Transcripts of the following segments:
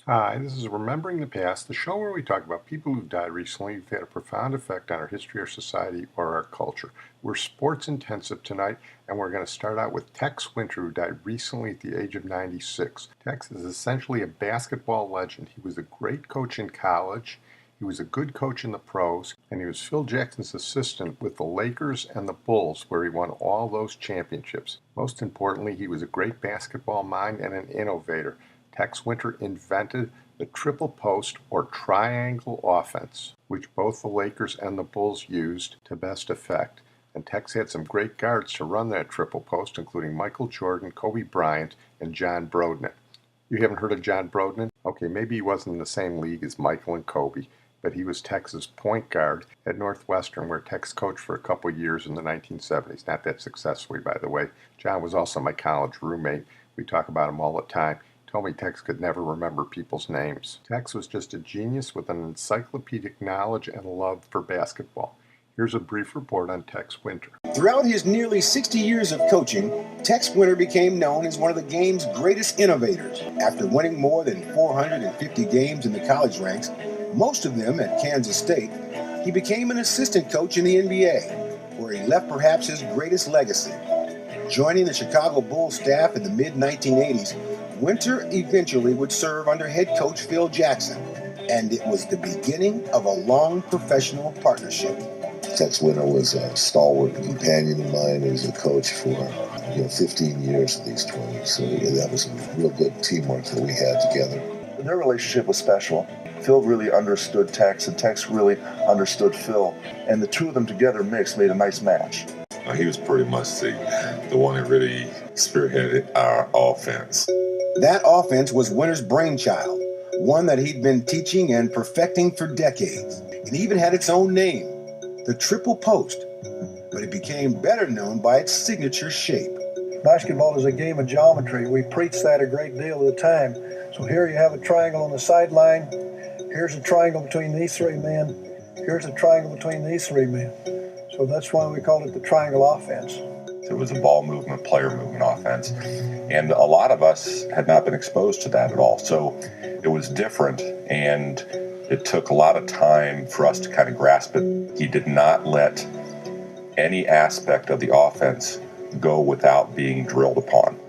Hi, this is Remembering the Past, the show where we talk about people who've died recently who've had a profound effect on our history, our society, or our culture. We're sports intensive tonight, and we're going to start out with Tex Winter, who died recently at the age of 96. Tex is essentially a basketball legend. He was a great coach in college, he was a good coach in the pros, and he was Phil Jackson's assistant with the Lakers and the Bulls, where he won all those championships. Most importantly, he was a great basketball mind and an innovator. Tex Winter invented the triple post or triangle offense, which both the Lakers and the Bulls used to best effect. And Tex had some great guards to run that triple post, including Michael Jordan, Kobe Bryant, and John Brodman. You haven't heard of John Brodman? Okay, maybe he wasn't in the same league as Michael and Kobe, but he was Tex's point guard at Northwestern, where Tex coached for a couple years in the 1970s. Not that successfully, by the way. John was also my college roommate. We talk about him all the time. Told me Tex could never remember people's names. Tex was just a genius with an encyclopedic knowledge and love for basketball. Here's a brief report on Tex Winter. Throughout his nearly 60 years of coaching, Tex Winter became known as one of the game's greatest innovators. After winning more than 450 games in the college ranks, most of them at Kansas State, he became an assistant coach in the NBA, where he left perhaps his greatest legacy. Joining the Chicago Bulls staff in the mid-1980s, Winter eventually would serve under head coach Phil Jackson, and it was the beginning of a long professional partnership. Tex Winter was a stalwart companion of mine. He was a coach for 15 years of these 20. So that was some real good teamwork that we had together. Their relationship was special. Phil really understood Tex, and Tex really understood Phil. And the two of them together mixed made a nice match. He was pretty much the one that really spearheaded our offense. That offense was Winter's brainchild, one that he'd been teaching and perfecting for decades. It even had its own name, the triple post, but it became better known by its signature shape. Basketball is a game of geometry. We preach that a great deal of the time. So here you have a triangle on the sideline. Here's a triangle between these three men. Here's a triangle between these three men. So that's why we call it the triangle offense. It was a ball movement, player movement offense. And a lot of us had not been exposed to that at all. So it was different, and it took a lot of time for us to kind of grasp it. He did not let any aspect of the offense go without being drilled upon.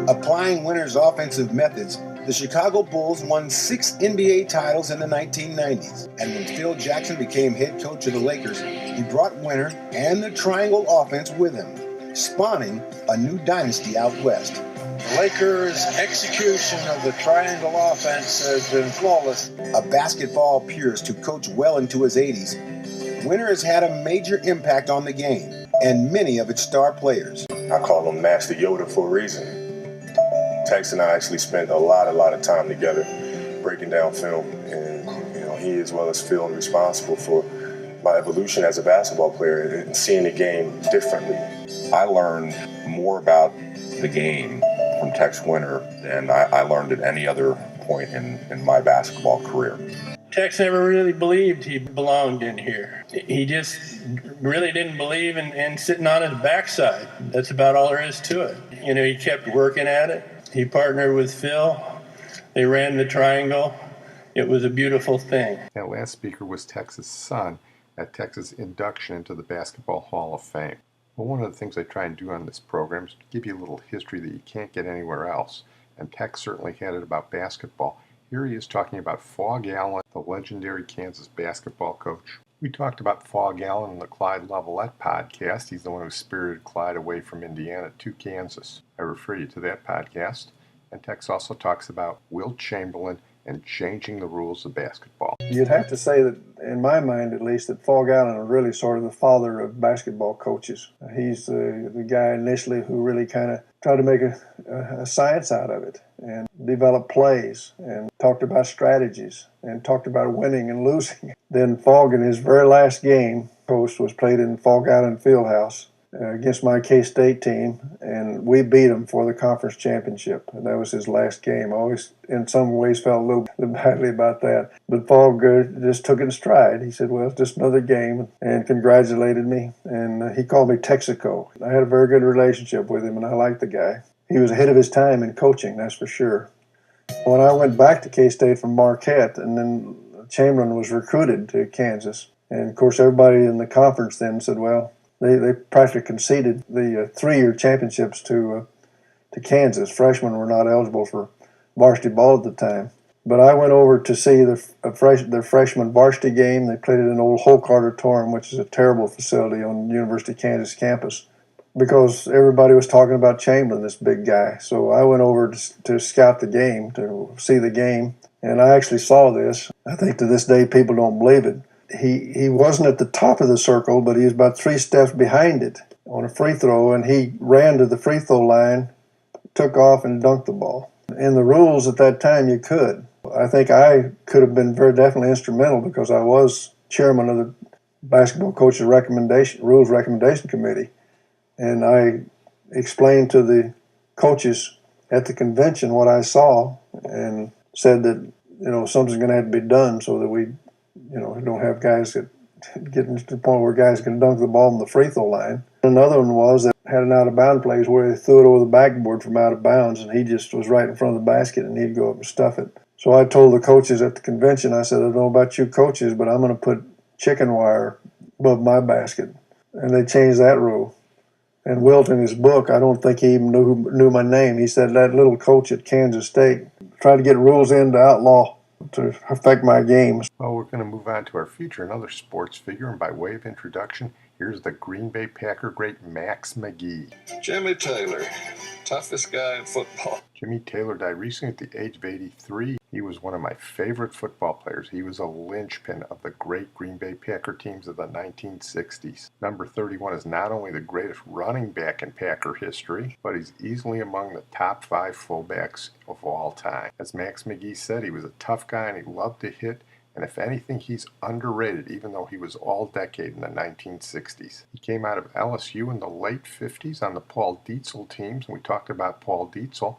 Applying Winter's offensive methods, the Chicago Bulls won 6 NBA titles in the 1990s. And when Phil Jackson became head coach of the Lakers, he brought Winter and the triangle offense with him, spawning a new dynasty out west. The Lakers' execution of the triangle offense has been flawless. A basketball purist who coached well into his 80s, Winter has had a major impact on the game and many of its star players. I call him Master Yoda for a reason. Tex and I actually spent a lot of time together breaking down film, and he as well as Phil is responsible for my evolution as a basketball player and seeing the game differently. I learned more about the game from Tex Winter than I learned at any other point in my basketball career. Tex never really believed he belonged in here. He just really didn't believe in sitting on his backside. That's about all there is to it. He kept working at it. He partnered with Phil. They ran the triangle. It was a beautiful thing. That last speaker was Tex's son at Tex's induction into the Basketball Hall of Fame. Well, one of the things I try and do on this program is to give you a little history that you can't get anywhere else. And Tex certainly had it about basketball. Here he is talking about Fog Allen, the legendary Kansas basketball coach. We talked about Fog Allen in the Clyde Lavalette podcast. He's the one who spirited Clyde away from Indiana to Kansas. I refer you to that podcast. And Tex also talks about Wilt Chamberlain and changing the rules of basketball. You'd have to say that, in my mind at least, that Fog Allen is really sort of the father of basketball coaches. He's the guy initially who really kind of tried to make a science out of it and develop plays and talked about strategies and talked about winning and losing. Then Fog, in his very last game, post was played in Fog Allen Fieldhouse against my K-State team, and we beat him for the conference championship. And that was his last game. I always, in some ways, felt a little badly about that. But Fog just took it in stride. He said, well, it's just another game, and congratulated me. And he called me Texaco. I had a very good relationship with him, and I liked the guy. He was ahead of his time in coaching, that's for sure. When I went back to K-State from Marquette, and then Chamberlain was recruited to Kansas, and of course everybody in the conference then said, well, they practically conceded the 3-year championships to Kansas. Freshmen were not eligible for varsity ball at the time. But I went over to see their freshman varsity game. They played it in old Hoke Auditorium, which is a terrible facility on University of Kansas campus, because everybody was talking about Chamberlain, this big guy. So I went over to scout the game, to see the game, and I actually saw this. I think to this day people don't believe it. He wasn't at the top of the circle, but he was about 3 steps behind it on a free throw, and he ran to the free throw line, took off, and dunked the ball. In the rules at that time, you could. I think I could have been very definitely instrumental because I was chairman of the basketball coaches rules recommendation committee, and I explained to the coaches at the convention what I saw and said that something's going to have to be done so that we don't have guys that getting to the point where guys can dunk the ball on the free throw line. Another one was that had an out of bounds plays where they threw it over the backboard from out of bounds, and he just was right in front of the basket, and he'd go up and stuff it. So I told the coaches at the convention, I said, I don't know about you coaches, but I'm going to put chicken wire above my basket. And they changed that rule. And Wilt, in his book, I don't think he even knew my name. He said that little coach at Kansas State tried to get rules in to outlaw to affect my games. Well, we're going to move on to our feature, another sports figure, and by way of introduction, here's the Green Bay Packer great Max McGee. Jimmy Taylor, toughest guy in football. Jimmy Taylor died recently at the age of 83. He was one of my favorite football players. He was a linchpin of the great Green Bay Packer teams of the 1960s. Number 31 is not only the greatest running back in Packer history, but he's easily among the top 5 fullbacks of all time. As Max McGee said, he was a tough guy and he loved to hit. And if anything, he's underrated, even though he was all-decade in the 1960s. He came out of LSU in the late 50s on the Paul Dietzel teams, and we talked about Paul Dietzel.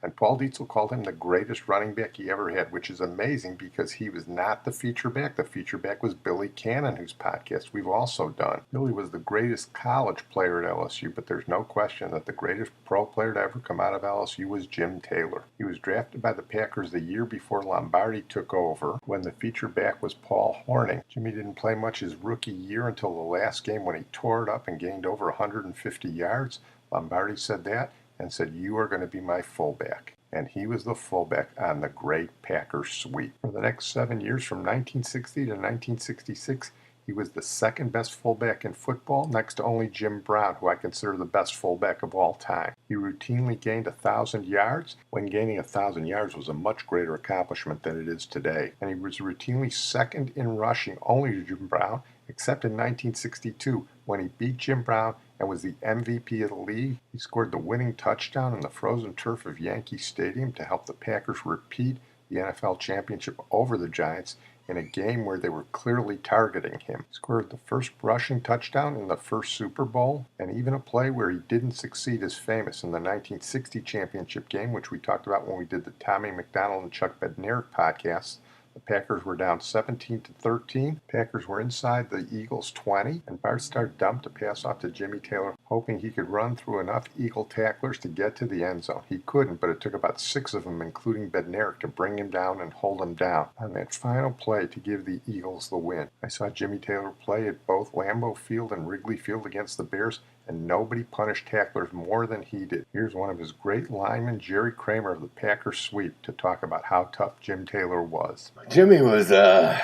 And Paul Dietzel called him the greatest running back he ever had, which is amazing because he was not the feature back. The feature back was Billy Cannon, whose podcast we've also done. Billy was the greatest college player at LSU, but there's no question that the greatest pro player to ever come out of LSU was Jim Taylor. He was drafted by the Packers the year before Lombardi took over, when the feature back was Paul Hornung. Jimmy didn't play much his rookie year until the last game when he tore it up and gained over 150 yards. Lombardi said that and said, "You are going to be my fullback." And he was the fullback on the great Packer sweep. For the next 7 years, from 1960 to 1966, he was the second best fullback in football, next to only Jim Brown, who I consider the best fullback of all time. He routinely gained 1,000 yards, when gaining 1,000 yards was a much greater accomplishment than it is today. And he was routinely second in rushing only to Jim Brown, except in 1962, when he beat Jim Brown and was the MVP of the league. He scored the winning touchdown in the frozen turf of Yankee Stadium to help the Packers repeat the NFL championship over the Giants in a game where they were clearly targeting him. He scored the first rushing touchdown in the first Super Bowl, and even a play where he didn't succeed is famous in the 1960 championship game, which we talked about when we did the Tommy McDonald and Chuck Bednarik podcasts. The Packers were down 17-13. Packers were inside the Eagles' 20, and Bart Starr dumped a pass off to Jimmy Taylor, hoping he could run through enough Eagle tacklers to get to the end zone. He couldn't, but it took about 6 of them, including Bednarik, to bring him down and hold him down on that final play to give the Eagles the win. I saw Jimmy Taylor play at both Lambeau Field and Wrigley Field against the Bears, and nobody punished tacklers more than he did. Here's one of his great linemen, Jerry Kramer of the Packers sweep, to talk about how tough Jim Taylor was. Jimmy was a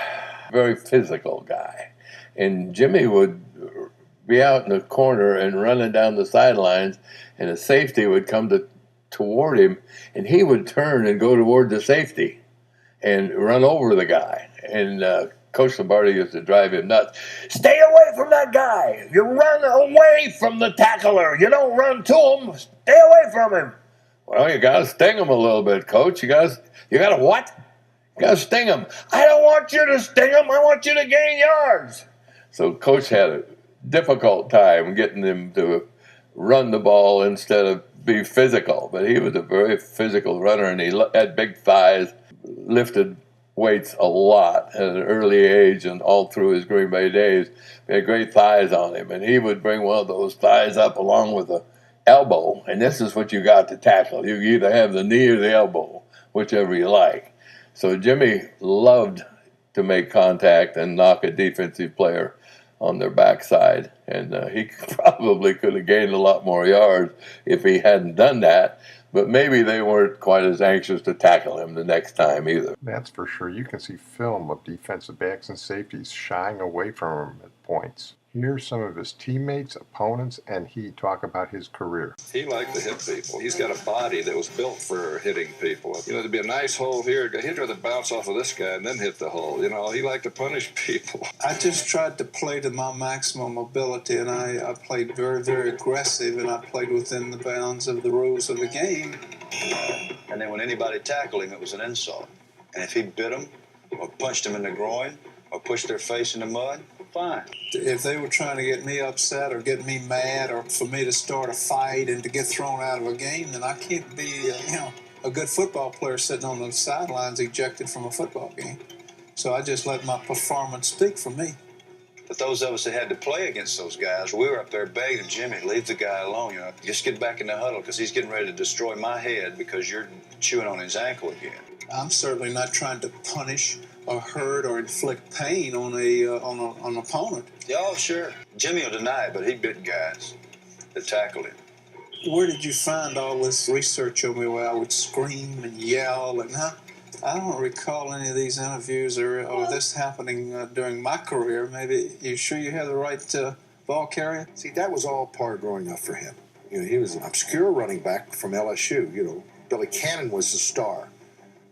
very physical guy, and Jimmy would be out in the corner and running down the sidelines, and a safety would come toward him, and he would turn and go toward the safety and run over the guy. And Coach Lombardi used to drive him nuts. Stay away from that guy. You run away from the tackler. You don't run to him. Stay away from him. Well, you got to sting him a little bit, Coach. You got to what? You got to sting him. I don't want you to sting him. I want you to gain yards. So Coach had a difficult time getting him to run the ball instead of be physical. But he was a very physical runner, and he had big thighs, lifted weights a lot at an early age and all through his Green Bay days. He had great thighs on him, and he would bring one of those thighs up along with the elbow, and this is what you got to tackle. You either have the knee or the elbow. whichever you like. So Jimmy loved to make contact and knock a defensive player on their backside. And he probably could have gained a lot more yards if he hadn't done that. But maybe they weren't quite as anxious to tackle him the next time either. That's for sure. You can see film of defensive backs and safeties shying away from him at points. Here's some of his teammates, opponents, and he talk about his career. He liked to hit people. He's got a body that was built for hitting people. You know, there'd be a nice hole here. He'd rather bounce off of this guy and then hit the hole. You know, he liked to punish people. I just tried to play to my maximum ability, and I played very, very aggressive, and I played within the bounds of the rules of the game. And then when anybody tackled him, it was an insult. And if he bit him or punched him in the groin or pushed their face in the mud, fine. If they were trying to get me upset or get me mad or for me to start a fight and to get thrown out of a game, then I can't be, a good football player sitting on the sidelines ejected from a football game. So I just let my performance speak for me. But those of us that had to play against those guys, we were up there begging Jimmy, leave the guy alone. Just get back in the huddle because he's getting ready to destroy my head because you're chewing on his ankle again. I'm certainly not trying to punish or hurt or inflict pain on an opponent. Yeah, oh, sure. Jimmy will deny it, but he bit guys that tackled him. Where did you find all this research on me where I would scream and yell? And I don't recall any of these interviews or this happening during my career. Maybe you sure you have the right ball carrier? See, that was all part of growing up for him. He was an obscure running back from LSU. Billy Cannon was the star.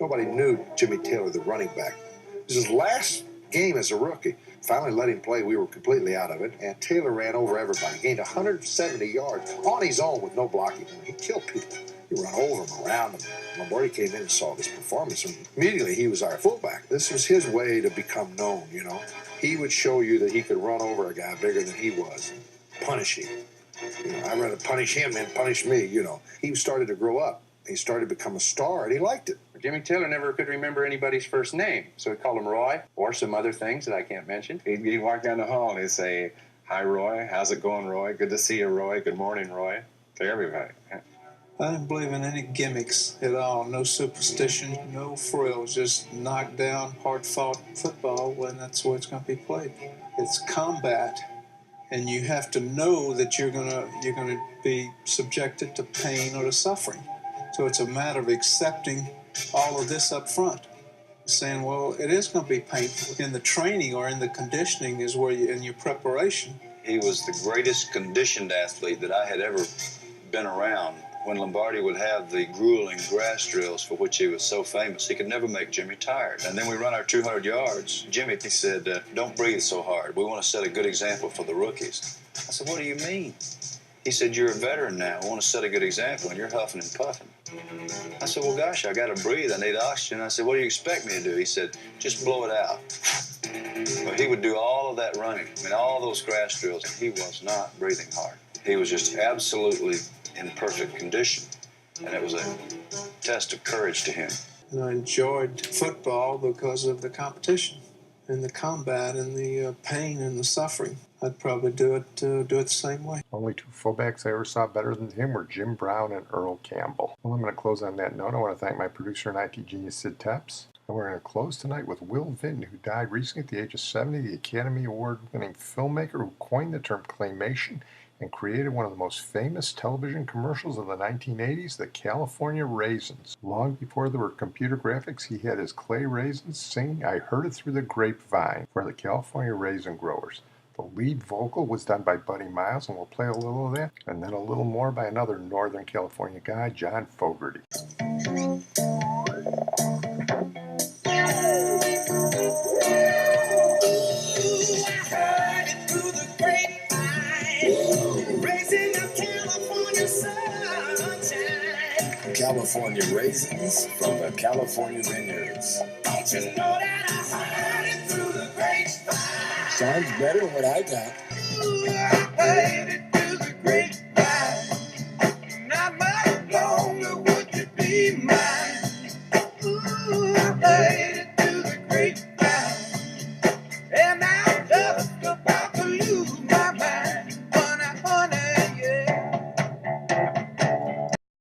Nobody knew Jimmy Taylor, the running back. It was his last game as a rookie. Finally let him play. We were completely out of it. And Taylor ran over everybody. Gained 170 yards on his own with no blocking. He killed people. He ran over them, around them. Lombardi came in and saw this performance. And immediately he was our fullback. This was his way to become known, He would show you that he could run over a guy bigger than he was. Punish him. I'd rather punish him than punish me, He started to grow up. He started to become a star, and he liked it. Jimmy Taylor never could remember anybody's first name, so he called him Roy, or some other things that I can't mention. He'd walk down the hall and he'd say, "Hi, Roy. How's it going, Roy? Good to see you, Roy. Good morning, Roy." To everybody. I didn't believe in any gimmicks at all. No superstition, no frills. Just knock down, hard-fought football when that's the way it's going to be played. It's combat, and you have to know that you're gonna be subjected to pain or to suffering. So it's a matter of accepting all of this up front, saying, well, it is going to be painful. In the training or in the conditioning is where in your preparation. He was the greatest conditioned athlete that I had ever been around. When Lombardi would have the grueling grass drills for which he was so famous, he could never make Jimmy tired. And then we run our 200 yards. Jimmy, he said, "Don't breathe so hard. We want to set a good example for the rookies." I said, "What do you mean?" He said, "You're a veteran now. We want to set a good example, and you're huffing and puffing." I said, "Well, gosh, I got to breathe. I need oxygen." I said, "What do you expect me to do?" He said, "Just blow it out." But he would do all of that running, all those grass drills, and he was not breathing hard. He was just absolutely in perfect condition, and it was a test of courage to him. And I enjoyed football because of the competition and the combat and the pain and the suffering. I'd probably do it the same way. Only two fullbacks I ever saw better than him were Jim Brown and Earl Campbell. Well, I'm going to close on that note. I want to thank my producer and IT genius, Sid Tepps. And we're going to close tonight with Will Vinton, who died recently at the age of 70, the Academy Award-winning filmmaker who coined the term Claymation and created one of the most famous television commercials of the 1980s, the California Raisins. Long before there were computer graphics, he had his clay raisins singing "I Heard It Through the Grapevine" for the California raisin growers. The lead vocal was done by Buddy Miles, and we'll play a little of that, and then a little more by another Northern California guy, John Fogerty. California Raisins from the California Vineyards. Don't you know that I heard it through the grapevine? Sounds better than what I got. I heard it